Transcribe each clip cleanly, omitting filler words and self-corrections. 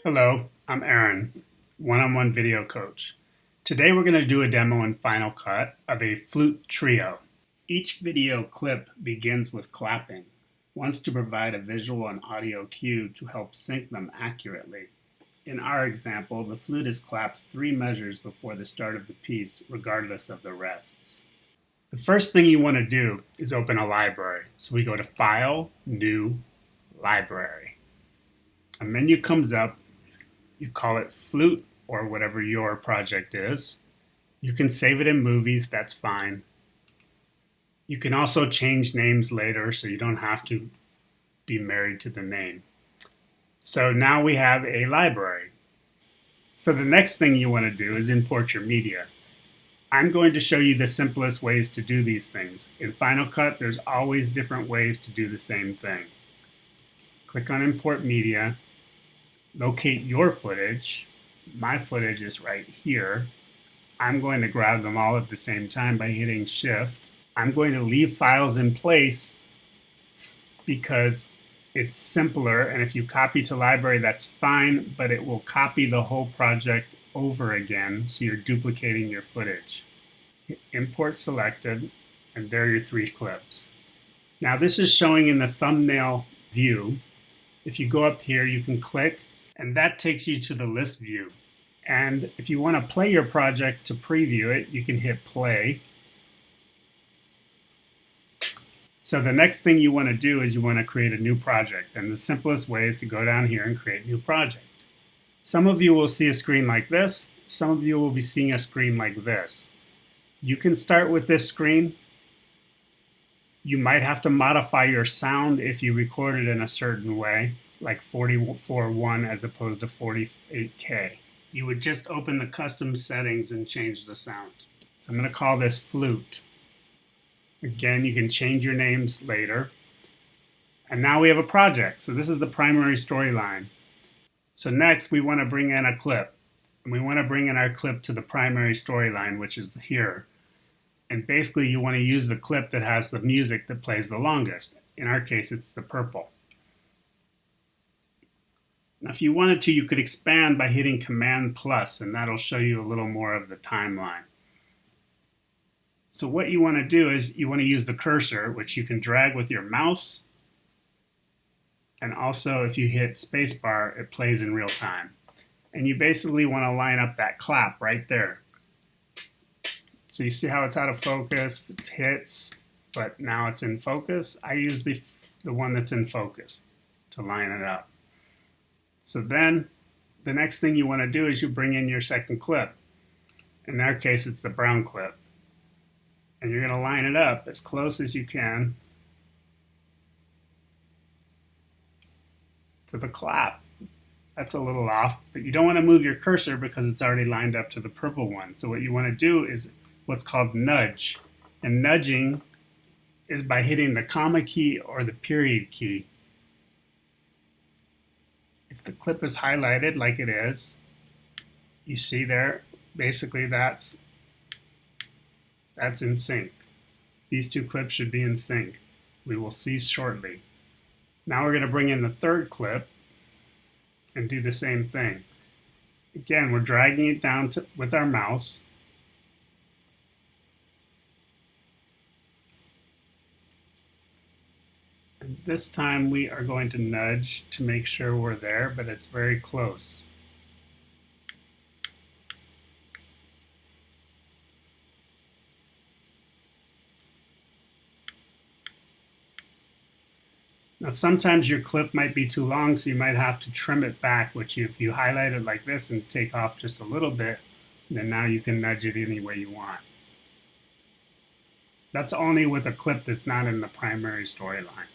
Hello, I'm Aaron, one-on-one video coach. Today we're going to do a demo in Final Cut of a flute trio. Each video clip begins with clapping, once to provide a visual and audio cue to help sync them accurately. In our example, the flutist claps 3 measures before the start of the piece, regardless of the rests. The first thing you want to do is open a library. So we go to File, New, Library. A menu comes up. You call it flute or whatever your project is. You can save it in movies, that's fine. You can also change names later so you don't have to be married to the name. So now we have a library. So the next thing you want to do is import your media. I'm going to show you the simplest ways to do these things. In Final Cut, there's always different ways to do the same thing. Click on Import Media. Locate your footage. My footage is right here. I'm going to grab them all at the same time by hitting Shift. I'm going to leave files in place because it's simpler, and if you copy to library, that's fine, but it will copy the whole project over again, so you're duplicating your footage. Hit Import Selected, and there are your 3 clips. Now this is showing in the thumbnail view. If you go up here, you can click, and that takes you to the list view. And if you want to play your project to preview it, you can hit play. So the next thing you want to do is you want to create a new project. And the simplest way is to go down here and create a new project. Some of you will see a screen like this. Some of you will be seeing a screen like this. You can start with this screen. You might have to modify your sound if you record it in a certain way, like 44.1 as opposed to 48K. You would just open the custom settings and change the sound. So I'm going to call this flute. Again, you can change your names later. And now we have a project. So this is the primary storyline. So next we want to bring in a clip. And we want to bring in our clip to the primary storyline, which is here. And basically you want to use the clip that has the music that plays the longest. In our case, it's the purple. Now, if you wanted to, you could expand by hitting Command+, and that'll show you a little more of the timeline. So what you want to do is you want to use the cursor, which you can drag with your mouse. And also, if you hit spacebar, it plays in real time. And you basically want to line up that clap right there. So you see how it's out of focus, it hits, but now it's in focus. I use the one that's in focus to line it up. So then the next thing you want to do is you bring in your second clip. In our case, it's the brown clip. And you're going to line it up as close as you can to the clap. That's a little off, but you don't want to move your cursor because it's already lined up to the purple one. So what you want to do is what's called nudge. And nudging is by hitting the comma key or the period key. If the clip is highlighted like it is, you see there, basically that's in sync. These 2 clips should be in sync. We will see shortly. Now we're going to bring in the third clip and do the same thing. Again, we're dragging it down with our mouse. And this time we are going to nudge to make sure we're there, but it's very close. Now sometimes your clip might be too long, so you might have to trim it back, which if you highlight it like this and take off just a little bit, then now you can nudge it any way you want. That's only with a clip that's not in the primary storyline.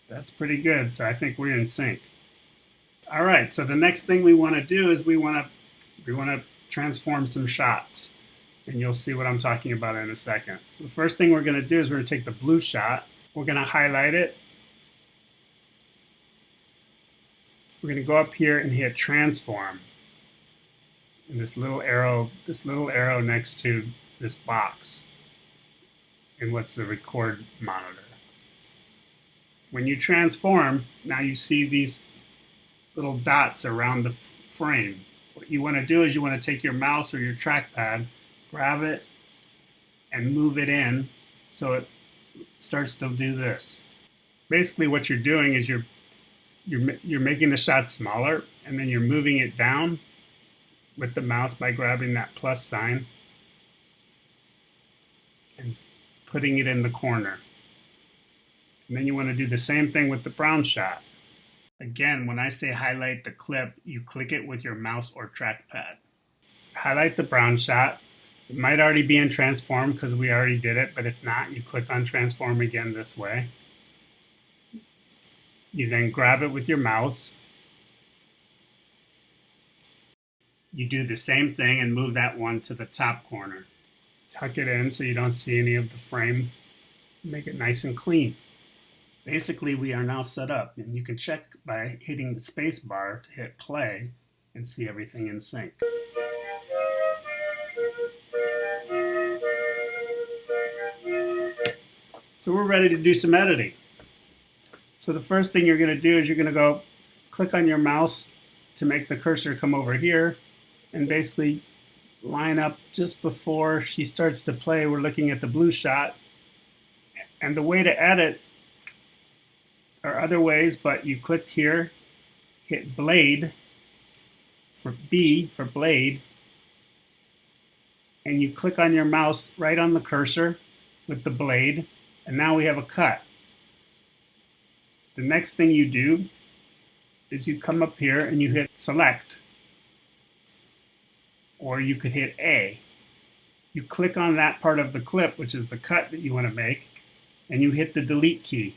That's pretty good, so I think we're in sync. All right, so the next thing we want to do is we want to transform some shots. And you'll see what I'm talking about in a second. So the first thing we're going to do is we're going to take the blue shot. We're going to highlight it. We're going to go up here and hit transform. And this little arrow next to this box. And what's the record monitor. When you transform, now you see these little dots around the frame. What you want to do is you want to take your mouse or your trackpad, grab it, and move it in so it starts to do this. Basically what you're doing is you're making the shot smaller, and then you're moving it down with the mouse by grabbing that plus sign and putting it in the corner. And then you want to do the same thing with the brown shot. Again, when I say highlight the clip, you click it with your mouse or trackpad. Highlight the brown shot. It might already be in transform because we already did it, but if not, you click on transform again this way. You then grab it with your mouse. You do the same thing and move that one to the top corner. Tuck it in so you don't see any of the frame. Make it nice and clean. Basically, we are now set up, and you can check by hitting the space bar to hit play and see everything in sync. So we're ready to do some editing. So the first thing you're going to do is you're going to go click on your mouse to make the cursor come over here and basically line up just before she starts to play. We're looking at the blue shot. And the way to edit are other ways, but you click here, hit blade for B for blade, and you click on your mouse right on the cursor with the blade, and now we have a cut. The next thing you do is you come up here and you hit select, or you could hit A. You click on that part of the clip, which is the cut that you want to make, and you hit the delete key.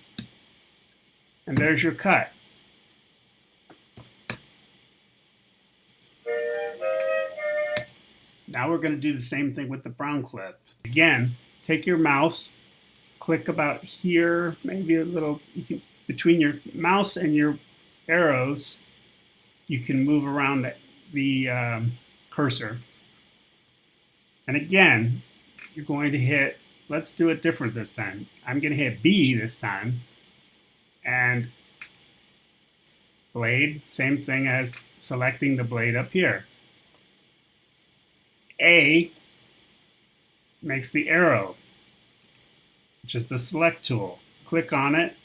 And there's your cut. Now we're going to do the same thing with the brown clip. Again, take your mouse, click about here, maybe a little, between your mouse and your arrows, you can move around the cursor. And again, you're going to hit, let's do it different this time. I'm going to hit B this time. And blade, same thing as selecting the blade up here. A makes the arrow, which is the select tool. Click on it,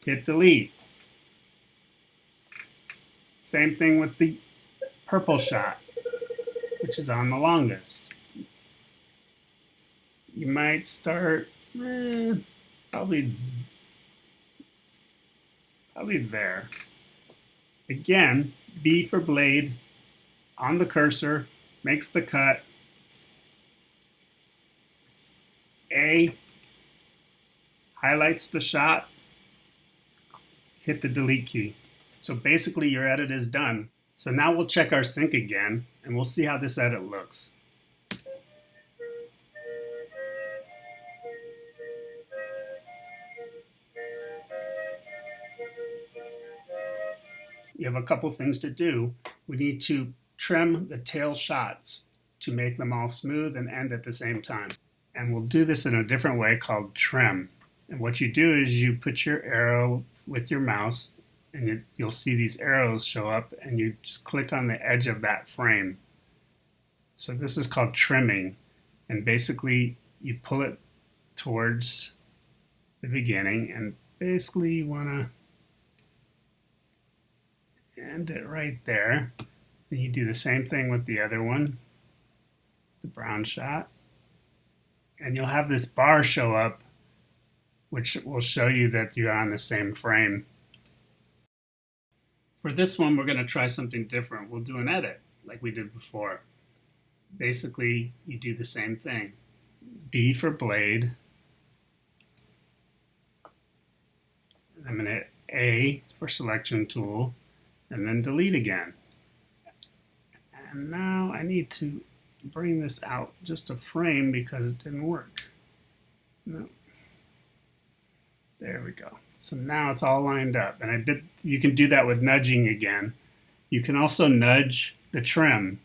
hit delete. Same thing with the purple shot, which is on the longest. You might start probably there. Again, B for blade on the cursor, makes the cut. A highlights the shot, hit the delete key. So basically your edit is done. So now we'll check our sync again and we'll see how this edit looks. You have a couple things to do. We need to trim the tail shots to make them all smooth and end at the same time. And we'll do this in a different way called trim. And what you do is you put your arrow with your mouse and you'll see these arrows show up and you just click on the edge of that frame. So this is called trimming. And basically you pull it towards the beginning and basically you want to end it right there. And you do the same thing with the other one, the brown shot. And you'll have this bar show up, which will show you that you're on the same frame. For this one, we're going to try something different. We'll do an edit like we did before. Basically, you do the same thing. B for blade. I'm going to hit A for selection tool, and then delete again. And now I need to bring this out just a frame because it didn't work. No. There we go. So now it's all lined up. And you can do that with nudging again. You can also nudge the trim.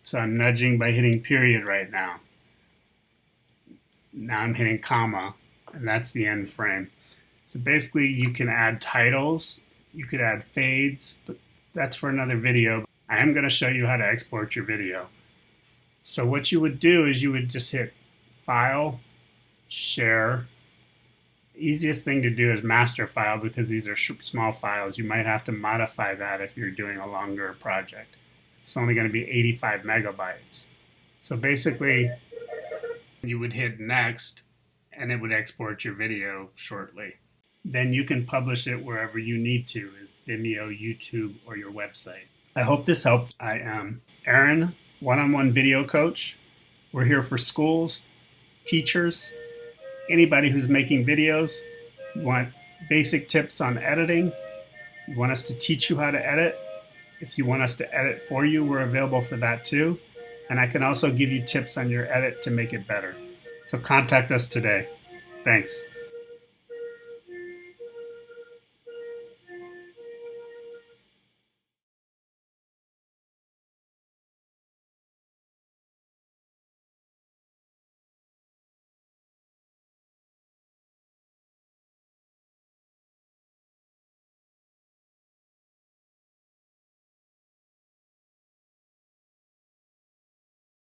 So I'm nudging by hitting period right now. Now I'm hitting comma, and that's the end frame. So basically you can add titles, you could add fades, but that's for another video. I am going to show you how to export your video. So what you would do is you would just hit File, Share. Easiest thing to do is master file because these are small files. You might have to modify that if you're doing a longer project. It's only going to be 85 megabytes. So basically, you would hit Next and it would export your video shortly. Then you can publish it wherever you need to, Vimeo, YouTube, or your website. I hope this helped. I am Aaron, one-on-one video coach. We're here for schools, teachers, anybody who's making videos. You want basic tips on editing. You want us to teach you how to edit. If you want us to edit for you, we're available for that too. And I can also give you tips on your edit to make it better. So contact us today. Thanks.